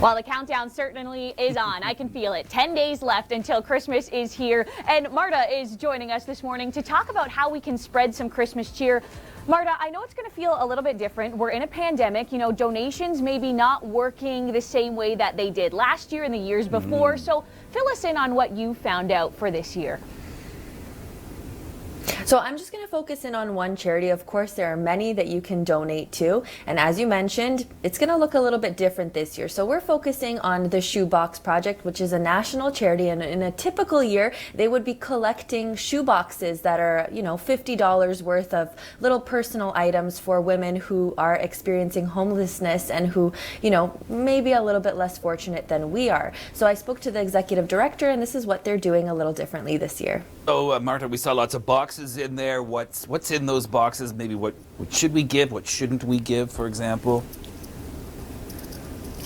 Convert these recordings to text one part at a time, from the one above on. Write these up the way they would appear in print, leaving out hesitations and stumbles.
Well, the countdown certainly is on. I can feel it. 10 days left until Christmas is here. And Marta is joining us this morning to talk about how we can spread some Christmas cheer. Marta, I know it's going to feel a little bit different. We're in a pandemic. You know, donations maybe not working the same way that they did last year and the years before. So fill us in on what you found out for this year. So I'm just going to focus in on one charity. Of course, there are many that you can donate to. And as you mentioned, it's going to look a little bit different this year. So we're focusing on the Shoebox Project, which is a national charity. And in a typical year, they would be collecting shoe boxes that are, you know, $50 worth of little personal items for women who are experiencing homelessness and who, you know, may be a little bit less fortunate than we are. So I spoke to the executive director, and this is what they're doing a little differently this year. So, Marta, we saw lots of boxes in there. What's in those boxes? Maybe what should we give? What shouldn't we give, for example?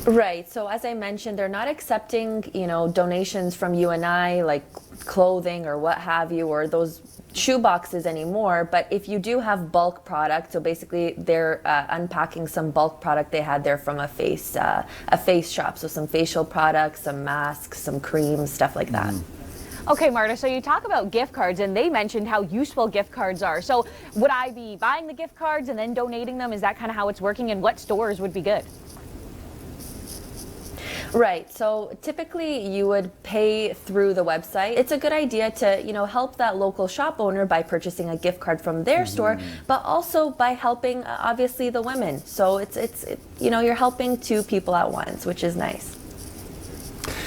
Right. So as I mentioned, they're not accepting, you know, donations from you and I, like clothing or what have you, or those shoe boxes anymore. But if you do have bulk product, so basically they're unpacking some bulk product they had there from a face shop. So some facial products, some masks, some creams, stuff like that. Okay, Marta, so you talk about gift cards, and they mentioned how useful gift cards are. So would I be buying the gift cards and then donating them? Is that kind of how it's working? And what stores would be good? Right. So typically you would pay through the website. It's a good idea to, you know, help that local shop owner by purchasing a gift card from their store, but also by helping obviously the women. So it's you know, you're helping two people at once, which is nice.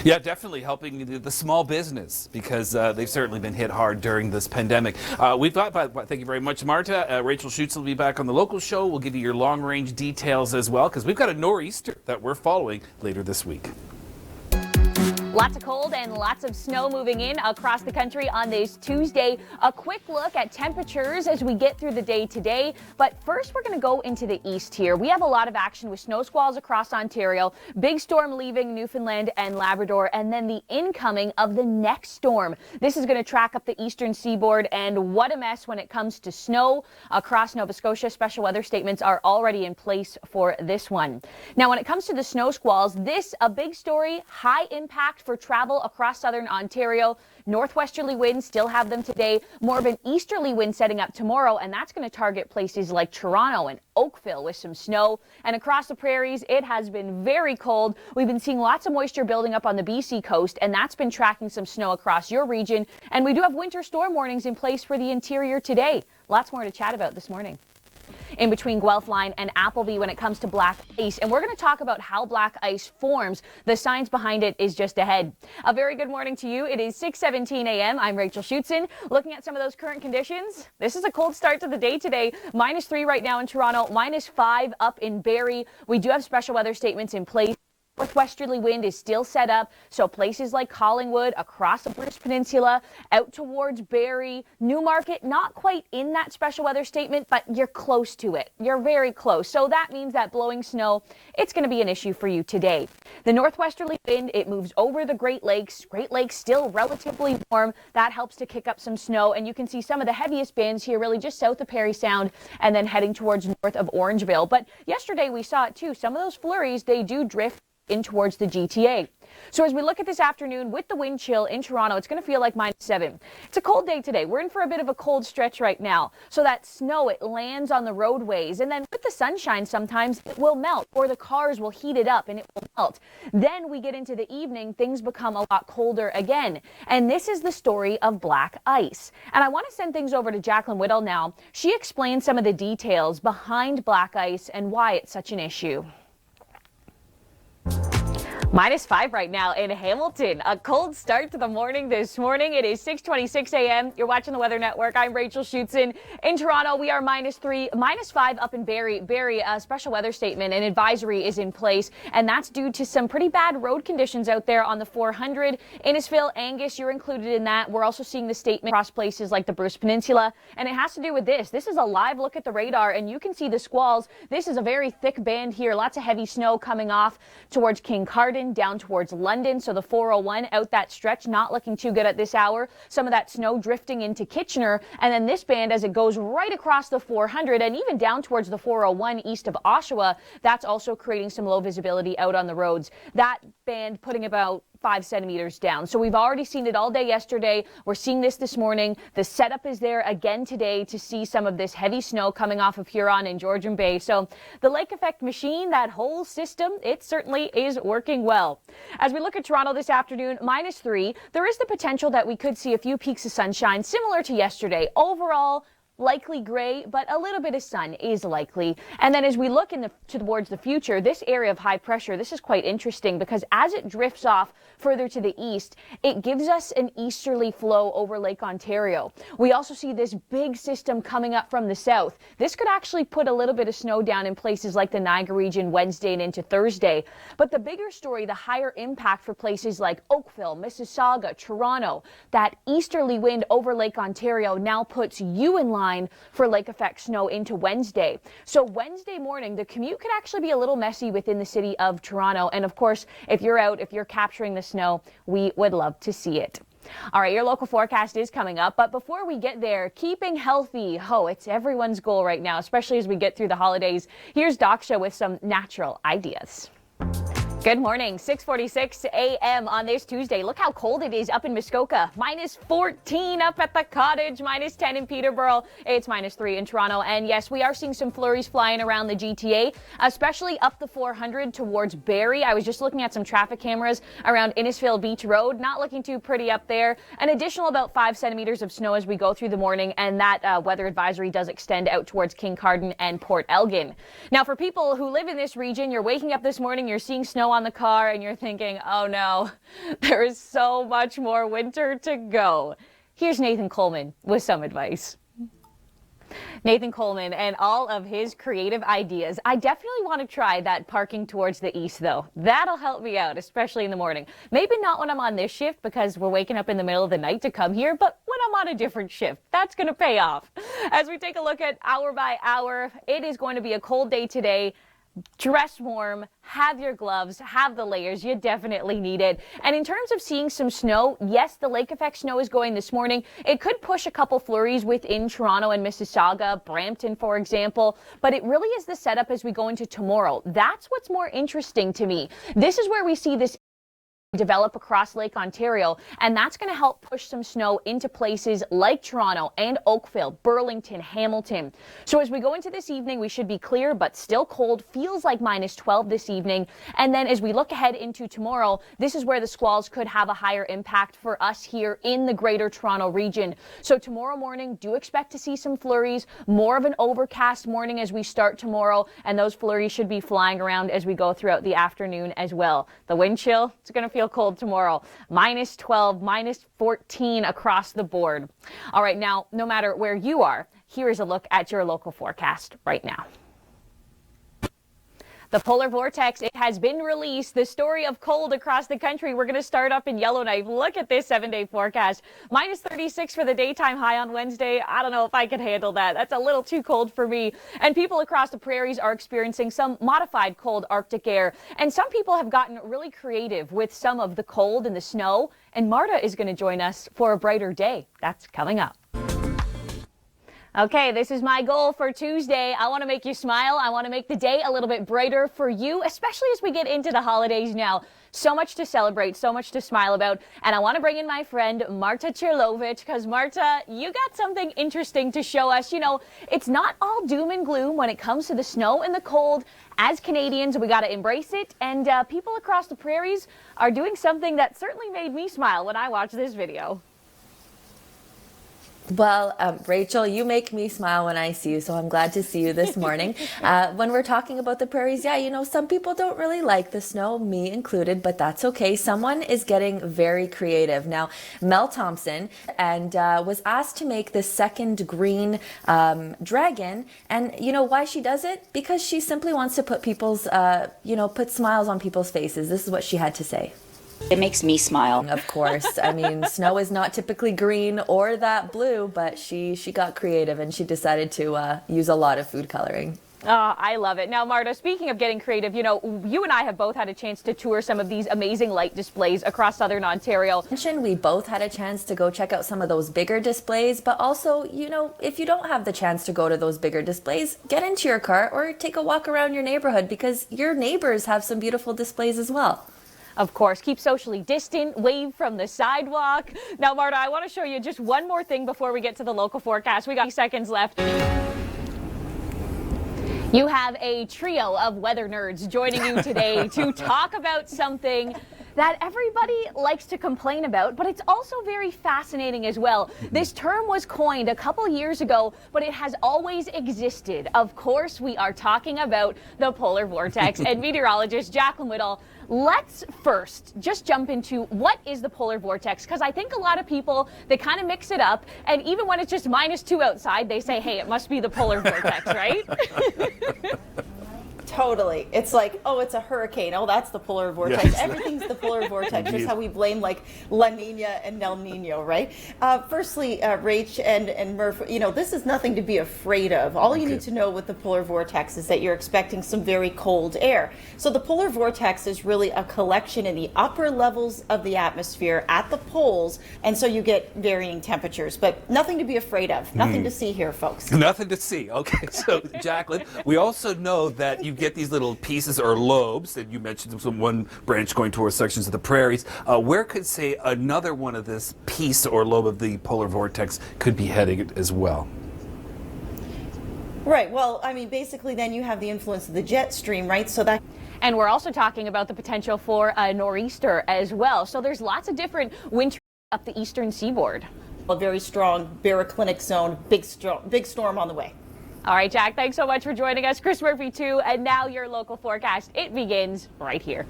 Yeah, definitely helping the small business, because they've certainly been hit hard during this pandemic. We've got, thank you very much, Marta. Rachel Schoutsen will be back on the local show. We'll give you your long-range details as well, because we've got a nor'easter that we're following later this week. Lots of cold and lots of snow moving in across the country on this Tuesday. A quick look at temperatures as we get through the day today. But first, we're going to go into the east here. We have a lot of action with snow squalls across Ontario. Big storm leaving Newfoundland and Labrador, and then the incoming of the next storm. This is going to track up the eastern seaboard, and what a mess when it comes to snow across Nova Scotia. Special weather statements are already in place for this one. Now, when it comes to the snow squalls, this a big story, high impact for travel across southern Ontario. Northwesterly winds still have them today. More of an easterly wind setting up tomorrow, and that's going to target places like Toronto and Oakville with some snow. And across the prairies, it has been very cold. We've been seeing lots of moisture building up on the BC coast, and that's been tracking some snow across your region. And we do have winter storm warnings in place for the interior today. Lots more to chat about this morning. In between Guelph Line and Appleby when it comes to black ice. And we're going to talk about how black ice forms. The science behind it is just ahead. A very good morning to you. It is 6:17 a.m. I'm Rachel Schoutsen. Looking at some of those current conditions, this is a cold start to the day today. -3 right now in Toronto, -5 up in Barrie. We do have special weather statements in place. Northwesterly wind is still set up, so places like Collingwood, across the Bruce Peninsula, out towards Barrie, Newmarket, not quite in that special weather statement, but you're close to it. You're very close. So that means that blowing snow, it's going to be an issue for you today. The northwesterly wind, it moves over the Great Lakes. Great Lakes still relatively warm. That helps to kick up some snow, and you can see some of the heaviest bands here really just south of Parry Sound and then heading towards north of Orangeville. But yesterday we saw it too. Some of those flurries, they do drift in towards the GTA. So as we look at this afternoon with the wind chill in Toronto, it's going to feel like -7. It's a cold day today. We're in for a bit of a cold stretch right now. So that snow, it lands on the roadways, and then with the sunshine sometimes it will melt, or the cars will heat it up and it will melt. Then we get into the evening, things become a lot colder again. And this is the story of black ice. And I want to send things over to Jacqueline Whittle now. She explains some of the details behind black ice and why it's such an issue. -5 right now in Hamilton. A cold start to the morning this morning. It is 6:26 a.m. You're watching the Weather Network. I'm Rachel Schoutsen. In Toronto, we are -3, -5 up in Barrie. Barrie, a special weather statement, an advisory is in place, and that's due to some pretty bad road conditions out there on the 400. Innisfil, Angus, you're included in that. We're also seeing the statement across places like the Bruce Peninsula, and it has to do with this. This is a live look at the radar, and you can see the squalls. This is a very thick band here. Lots of heavy snow coming off towards Kincardine. Garden down towards London. So the 401 out that stretch, not looking too good at this hour. Some of that snow drifting into Kitchener, and then this band as it goes right across the 400 and even down towards the 401 east of Oshawa. That's also creating some low visibility out on the roads. That band putting about 5 centimeters down. So we've already seen it all day yesterday. We're seeing this morning. The setup is there again today to see some of this heavy snow coming off of Huron and Georgian Bay. So the lake effect machine, that whole system, it certainly is working well. As we look at Toronto this afternoon, -3, there is the potential that we could see a few peaks of sunshine similar to yesterday. Overall, likely gray, but a little bit of sun is likely. And then as we look towards the future, this area of high pressure, this is quite interesting because as it drifts off further to the east, it gives us an easterly flow over Lake Ontario. We also see this big system coming up from the south. This could actually put a little bit of snow down in places like the Niagara region Wednesday and into Thursday. But the bigger story, the higher impact for places like Oakville, Mississauga, Toronto, that easterly wind over Lake Ontario now puts you in line for lake effect snow into Wednesday. So Wednesday morning, the commute could actually be a little messy within the city of Toronto. And of course, if you're out, if you're capturing the snow, we would love to see it. All right, your local forecast is coming up. But before we get there, keeping healthy. Oh, it's everyone's goal right now, especially as we get through the holidays. Here's Daksha with some natural ideas. Good morning, 6:46 a.m. on this Tuesday. Look how cold it is up in Muskoka. -14 up at the cottage, -10 in Peterborough. It's -3 in Toronto. And yes, we are seeing some flurries flying around the GTA, especially up the 400 towards Barrie. I was just looking at some traffic cameras around Innisfail Beach Road. Not looking too pretty up there. An additional about 5 centimeters of snow as we go through the morning. And that weather advisory does extend out towards Kincardine and Port Elgin. Now, for people who live in this region, you're waking up this morning, you're seeing snow on the car and you're thinking, oh no, there is so much more winter to go. Here's Nathan Coleman with some advice. Nathan Coleman and all of his creative ideas. I definitely want to try that parking towards the east though. That'll help me out, especially in the morning. Maybe not when I'm on this shift because we're waking up in the middle of the night to come here, but when I'm on a different shift, that's going to pay off. As we take a look at hour by hour, it is going to be a cold day today. Dress warm, have your gloves, have the layers. You definitely need it. And in terms of seeing some snow, yes, the lake effect snow is going this morning. It could push a couple flurries within Toronto and Mississauga, Brampton, for example. But it really is the setup as we go into tomorrow. That's what's more interesting to me. This is where we see this develop across Lake Ontario, and that's going to help push some snow into places like Toronto and Oakville, Burlington, Hamilton. So as we go into this evening, we should be clear but still cold. Feels like -12 this evening. And then as we look ahead into tomorrow, this is where the squalls could have a higher impact for us here in the Greater Toronto region. So tomorrow morning, do expect to see some flurries, more of an overcast morning as we start tomorrow, and those flurries should be flying around as we go throughout the afternoon as well. The wind chill, it's going to feel cold tomorrow. -12, -14 across the board. All right, now, no matter where you are, here is a look at your local forecast right now. The polar vortex, it has been released. The story of cold across the country. We're going to start up in Yellowknife. Look at this 7-day forecast. -36 for the daytime high on Wednesday. I don't know if I can handle that. That's a little too cold for me. And people across the prairies are experiencing some modified cold Arctic air. And some people have gotten really creative with some of the cold and the snow. And Marta is going to join us for a brighter day. That's coming up. Okay, this is my goal for Tuesday. I want to make you smile. I want to make the day a little bit brighter for you, especially as we get into the holidays now. So much to celebrate, so much to smile about. And I want to bring in my friend Marta Cherlovich, because Marta, you got something interesting to show us. You know, it's not all doom and gloom when it comes to the snow and the cold. As Canadians, we got to embrace it. And people across the prairies are doing something that certainly made me smile when I watched this video. Well, Rachel, you make me smile when I see you, so I'm glad to see you this morning. When we're talking about the prairies, yeah, you know, some people don't really like the snow, me included, but that's okay. Someone is getting very creative. Now, Mel Thompson and was asked to make the second green dragon, and you know why she does it? Because she simply wants to put people's, put smiles on people's faces. This is what she had to say. It makes me smile. Of course. I mean, snow is not typically green or that blue, but she got creative and she decided to use a lot of food coloring. I love it. Now, Marta, speaking of getting creative, you know, you and I have both had a chance to tour some of these amazing light displays across southern Ontario. We both had a chance to go check out some of those bigger displays, but also, you know, if you don't have the chance to go to those bigger displays, get into your car or take a walk around your neighborhood because your neighbors have some beautiful displays as well. Of course, keep socially distant, wave from the sidewalk. Now, Marta, I want to show you just one more thing before we get to the local forecast. We got seconds left. You have a trio of weather nerds joining you today to talk about something that everybody likes to complain about, but it's also very fascinating as well. This term was coined a couple years ago, but it has always existed. Of course, we are talking about the polar vortex. And meteorologist Jacqueline Whittle, let's first just jump into what is the polar vortex, because I think a lot of people, they kind of mix it up, and even when it's just -2 outside, they say, hey, it must be the polar vortex, right? Totally. It's like, oh, it's a hurricane. Oh, that's the polar vortex. Yes. Everything's the polar vortex. Just how we blame like La Nina and El Nino, right? Firstly, Rach and Murph, you know, this is nothing to be afraid of. All you need to know with the polar vortex is that you're expecting some very cold air. So the polar vortex is really a collection in the upper levels of the atmosphere at the poles, and so you get varying temperatures, but nothing to be afraid of. Nothing to see here, folks. Nothing to see. Okay, so Jacqueline, we also know that you get these little pieces or lobes that you mentioned, some one branch going towards sections of the prairies. Where could, say, another one of this piece or lobe of the polar vortex could be heading as well? Right. Well, I mean, basically then you have the influence of the jet stream, right? So that. And we're also talking about the potential for a nor'easter as well. So there's lots of different winter up the eastern seaboard. A very strong baroclinic zone, big storm on the way. All right, Jack, thanks so much for joining us. Chris Murphy, too. And now your local forecast. It begins right here.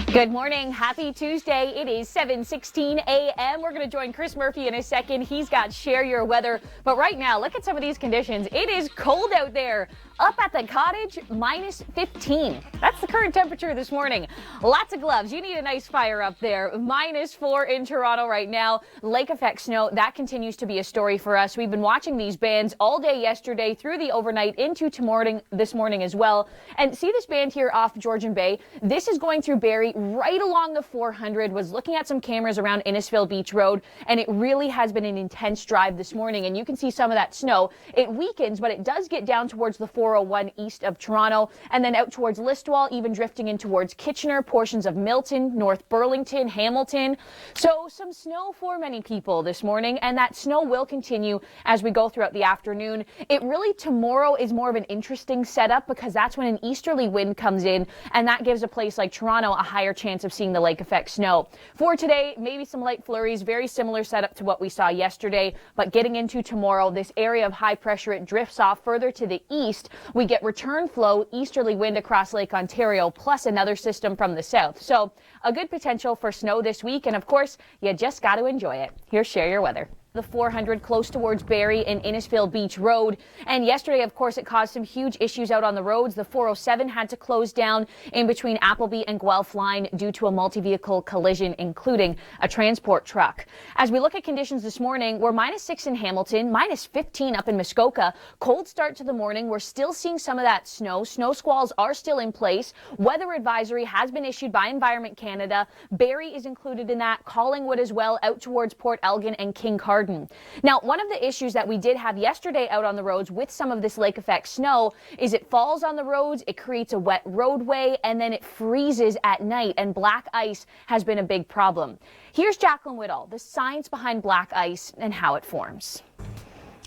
Good morning. Happy Tuesday. It is 7:16 a.m. We're going to join Chris Murphy in a second. He's got Share Your Weather. But right now, look at some of these conditions. It is cold out there. Up at the cottage, -15. That's the current temperature this morning. Lots of gloves. You need a nice fire up there. -4 in Toronto right now. Lake effect snow, that continues to be a story for us. We've been watching these bands all day yesterday, through the overnight, into this morning as well. And see this band here off Georgian Bay? This is going through Barrie right along the 400. Was looking at some cameras around Innisfil Beach Road, and it really has been an intense drive this morning. And you can see some of that snow. It weakens, but it does get down towards the 401 east of Toronto, and then out towards Listowel, even drifting in towards Kitchener, portions of Milton, North Burlington, Hamilton. So some snow for many people this morning, and that snow will continue as we go throughout the afternoon. It really, tomorrow is more of an interesting setup because that's when an easterly wind comes in, and that gives a place like Toronto a higher chance of seeing the lake effect snow. For today, maybe some light flurries, very similar setup to what we saw yesterday, but getting into tomorrow, this area of high pressure, it drifts off further to the east. We get return flow, easterly wind across Lake Ontario, plus another system from the south. So a good potential for snow this week. And of course, you just got to enjoy it. Here's Share Your Weather. The 400 close towards Barrie and Innisfil Beach Road. And yesterday, of course, it caused some huge issues out on the roads. The 407 had to close down in between Appleby and Guelph Line due to a multi-vehicle collision, including a transport truck. As we look at conditions this morning, we're -6 in Hamilton, -15 up in Muskoka. Cold start to the morning. We're still seeing some of that snow. Snow squalls are still in place. Weather advisory has been issued by Environment Canada. Barrie is included in that. Collingwood as well, out towards Port Elgin and King Cardinal. Now, one of the issues that we did have yesterday out on the roads with some of this lake effect snow is it falls on the roads, it creates a wet roadway, and then it freezes at night, and black ice has been a big problem. Here's Jacqueline Whittle, the science behind black ice and how it forms.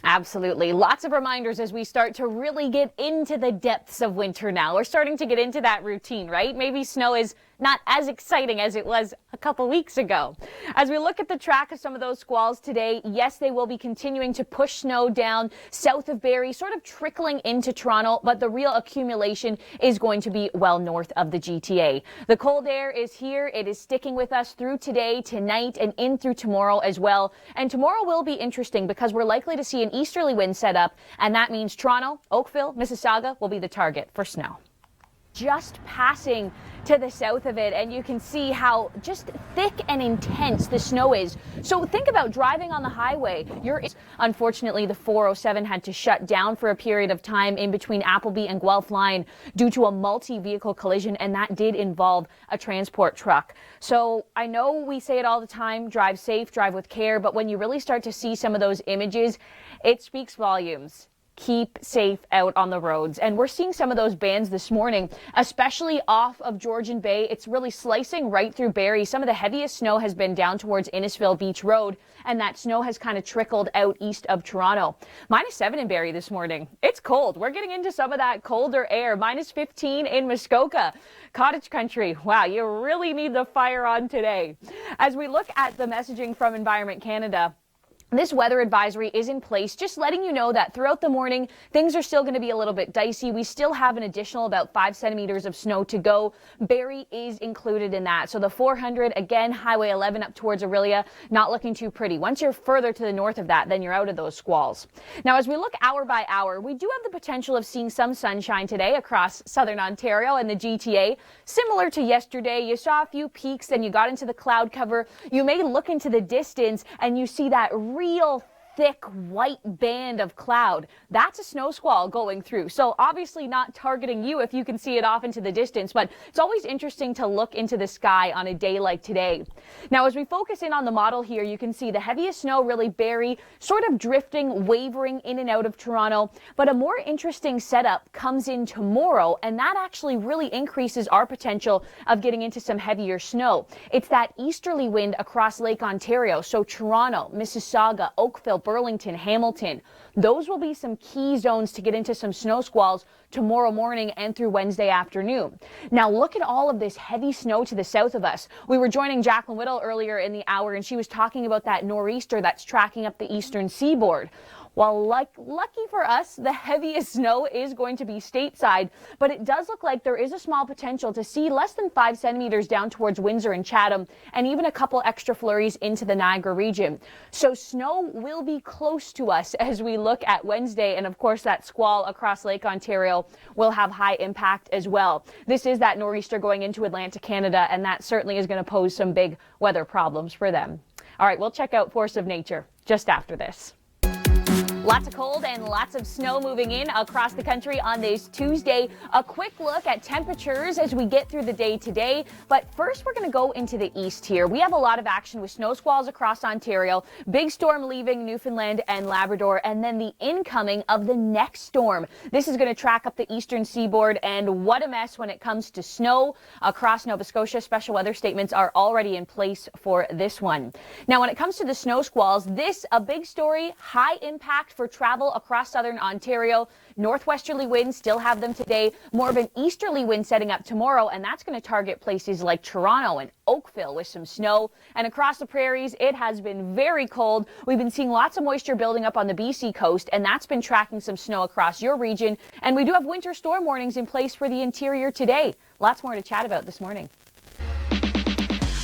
Absolutely. Lots of reminders as we start to really get into the depths of winter now. We're starting to get into that routine, right? Maybe snow is not as exciting as it was a couple weeks ago. As we look at the track of some of those squalls today, yes, they will be continuing to push snow down south of Barrie, sort of trickling into Toronto, but the real accumulation is going to be well north of the GTA. The cold air is here. It is sticking with us through today, tonight, and in through tomorrow as well. And tomorrow will be interesting because we're likely to see an easterly wind set up, and that means Toronto, Oakville, Mississauga will be the target for snow. just passing to the south of it, and you can see how just thick and intense the snow is. So think about driving on the highway. Unfortunately, the 407 had to shut down for a period of time in between Appleby and Guelph line due to a multi-vehicle collision, and that did involve a transport truck. So I know we say it all the time, drive safe, drive with care, but when you really start to see some of those images, it speaks volumes. Keep safe out on the roads. And we're seeing some of those bands this morning, especially off of Georgian Bay. It's really slicing right through Barrie. Some of the heaviest snow has been down towards Innisfil Beach Road, and that snow has kind of trickled out east of Toronto. -7 in Barrie this morning. It's cold. We're getting into some of that colder air. -15 in Muskoka. Cottage country. Wow, you really need the fire on today. As we look at the messaging from Environment Canada, this weather advisory is in place, just letting you know that throughout the morning, things are still going to be a little bit dicey. We still have an additional about 5 centimeters of snow to go. Barrie is included in that. So the 400, again, Highway 11 up towards Aurelia, not looking too pretty. Once you're further to the north of that, then you're out of those squalls. Now, as we look hour by hour, we do have the potential of seeing some sunshine today across southern Ontario and the GTA. Similar to yesterday, you saw a few peaks, then you got into the cloud cover. You may look into the distance and you see that real thick white band of cloud. That's a snow squall going through. So obviously not targeting you if you can see it off into the distance, but it's always interesting to look into the sky on a day like today. Now, as we focus in on the model here, you can see the heaviest snow really Barrie, sort of drifting, wavering in and out of Toronto. But a more interesting setup comes in tomorrow, and that actually really increases our potential of getting into some heavier snow. It's that easterly wind across Lake Ontario. So Toronto, Mississauga, Oakville, Burlington, Hamilton. Those will be some key zones to get into some snow squalls tomorrow morning and through Wednesday afternoon. Now look at all of this heavy snow to the south of us. We were joining Jacqueline Whittle earlier in the hour, and she was talking about that nor'easter that's tracking up the eastern seaboard. Well, lucky for us, the heaviest snow is going to be stateside, but it does look like there is a small potential to see less than 5 centimeters down towards Windsor and Chatham, and even a couple extra flurries into the Niagara region. So snow will be close to us as we look at Wednesday, and of course that squall across Lake Ontario will have high impact as well. This is that nor'easter going into Atlantic Canada, and that certainly is going to pose some big weather problems for them. All right, we'll check out Force of Nature just after this. Lots of cold and lots of snow moving in across the country on this Tuesday. A quick look at temperatures as we get through the day today. But first, we're going to go into the east here. We have a lot of action with snow squalls across Ontario, big storm leaving Newfoundland and Labrador, and then the incoming of the next storm. This is going to track up the eastern seaboard, and what a mess when it comes to snow across Nova Scotia. Special weather statements are already in place for this one. Now, when it comes to the snow squalls, this a big story, high impact for travel across southern Ontario. Northwesterly winds still have them today. More of an easterly wind setting up tomorrow, and that's going to target places like Toronto and Oakville with some snow. And across the prairies, it has been very cold. We've been seeing lots of moisture building up on the BC coast, and that's been tracking some snow across your region. And we do have winter storm warnings in place for the interior today. Lots more to chat about this morning.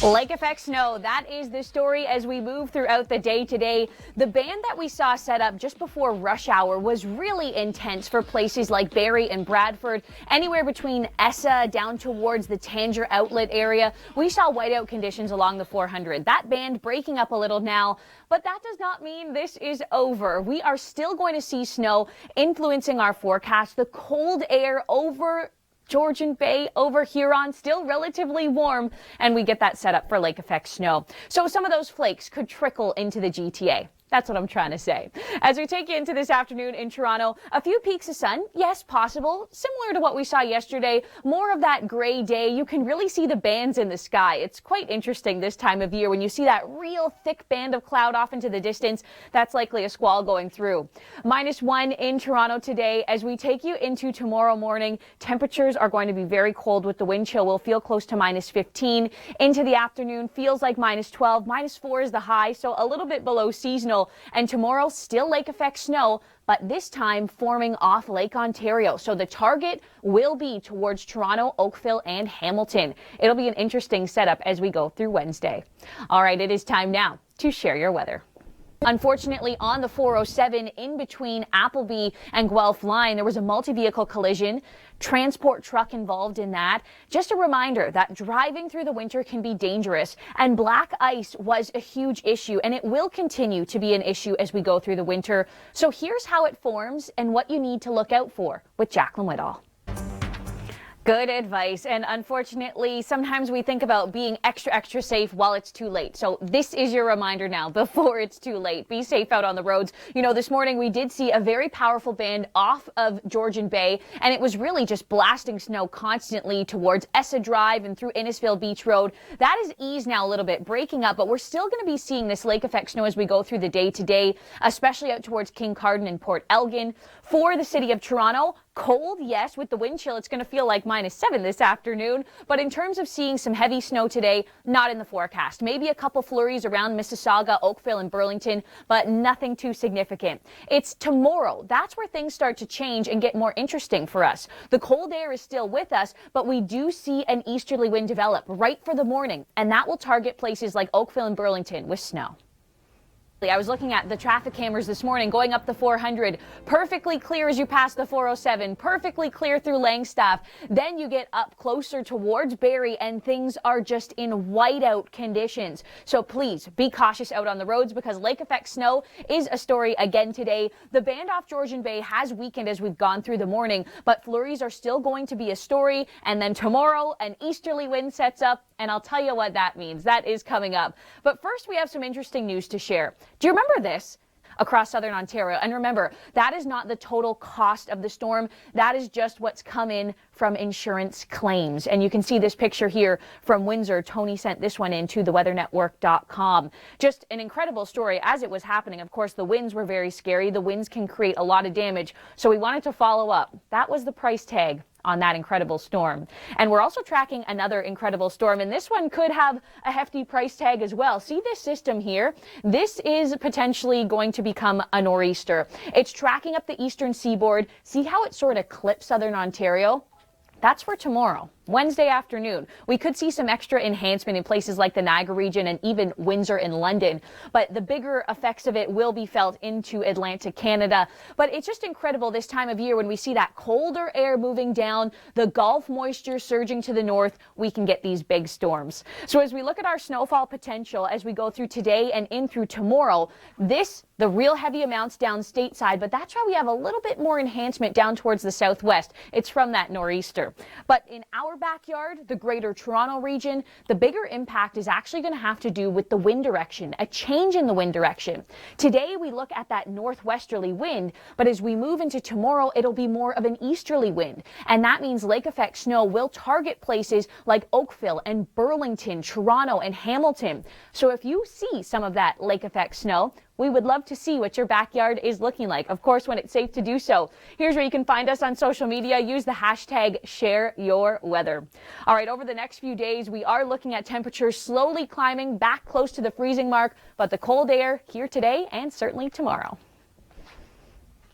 Lake effect snow, that is the story as we move throughout the day today. The band that we saw set up just before rush hour was really intense for places like Barrie and Bradford, anywhere between Essa down towards the Tanger outlet area. We saw whiteout conditions along the 400. That band breaking up a little now, but that does not mean this is over. We are still going to see snow influencing our forecast. The cold air over Georgian Bay, over Huron, still relatively warm, and we get that set up for lake effect snow. So some of those flakes could trickle into the GTA. That's what I'm trying to say. As we take you into this afternoon in Toronto, a few peaks of sun, yes, possible. Similar to what we saw yesterday, more of that gray day. You can really see the bands in the sky. It's quite interesting this time of year when you see that real thick band of cloud off into the distance. That's likely a squall going through. -1 in Toronto today. As we take you into tomorrow morning, temperatures are going to be very cold with the wind chill. We'll feel close to -15. Into the afternoon, feels like -12. -4 is the high, so a little bit below seasonal. And tomorrow, still lake effect snow, but this time forming off Lake Ontario. So the target will be towards Toronto, Oakville, and Hamilton. It'll be an interesting setup as we go through Wednesday. All right, it is time now to share your weather. Unfortunately, on the 407 in between Appleby and Guelph line, there was a multi-vehicle collision. Transport truck involved in that. Just a reminder that driving through the winter can be dangerous, and black ice was a huge issue, and it will continue to be an issue as we go through the winter. So here's how it forms and what you need to look out for with Jacqueline Whitall. Good advice. And unfortunately, sometimes we think about being extra safe while it's too late. So this is your reminder now before it's too late. Be safe out on the roads. You know, this morning we did see a very powerful band off of Georgian Bay, and it was really just blasting snow constantly towards Essa Drive and through Innisfail Beach Road. That is eased now a little bit, breaking up, but we're still going to be seeing this lake effect snow as we go through the day today, especially out towards King Carden and Port Elgin. For the city of Toronto, cold, yes, with the wind chill, it's going to feel like -7 this afternoon. But in terms of seeing some heavy snow today, not in the forecast. Maybe a couple flurries around Mississauga, Oakville, and Burlington, but nothing too significant. It's tomorrow. That's where things start to change and get more interesting for us. The cold air is still with us, but we do see an easterly wind develop right for the morning, and that will target places like Oakville and Burlington with snow. I was looking at the traffic cameras this morning going up the 400, perfectly clear as you pass the 407, perfectly clear through Langstaff. Then you get up closer towards Barrie and things are just in whiteout conditions. So please be cautious out on the roads because lake effect snow is a story again today. The band off Georgian Bay has weakened as we've gone through the morning, but flurries are still going to be a story. And then tomorrow an easterly wind sets up, and I'll tell you what that means. That is coming up. But first we have some interesting news to share. Do you remember this? Across southern Ontario. And remember, that is not the total cost of the storm. That is just what's come in from insurance claims. And you can see this picture here from Windsor. Tony sent this one in to theweathernetwork.com. Just an incredible story as it was happening. Of course, the winds were very scary. The winds can create a lot of damage. So we wanted to follow up. That was the price tag on that incredible storm. And we're also tracking another incredible storm, and this one could have a hefty price tag as well. See this system here? This is potentially going to become a nor'easter. It's tracking up the eastern seaboard. See how it sort of clips southern Ontario? That's for tomorrow, Wednesday afternoon. We could see some extra enhancement in places like the Niagara region and even Windsor and London, but the bigger effects of it will be felt into Atlantic Canada. But it's just incredible this time of year when we see that colder air moving down, the Gulf moisture surging to the north, we can get these big storms. So as we look at our snowfall potential as we go through today and in through tomorrow, the real heavy amounts down stateside, but that's why we have a little bit more enhancement down towards the southwest. It's from that nor'easter. But in our backyard, the greater Toronto region, the bigger impact is actually going to have to do with the wind direction, a change in the wind direction. Today, we look at that northwesterly wind, but as we move into tomorrow, it'll be more of an easterly wind. And that means lake effect snow will target places like Oakville and Burlington, Toronto and Hamilton. So if you see some of that lake effect snow, we would love to see what your backyard is looking like, of course, when it's safe to do so. Here's where you can find us on social media. Use the hashtag #ShareYourWeather. All right, over the next few days, we are looking at temperatures slowly climbing back close to the freezing mark, but the cold air here today and certainly tomorrow.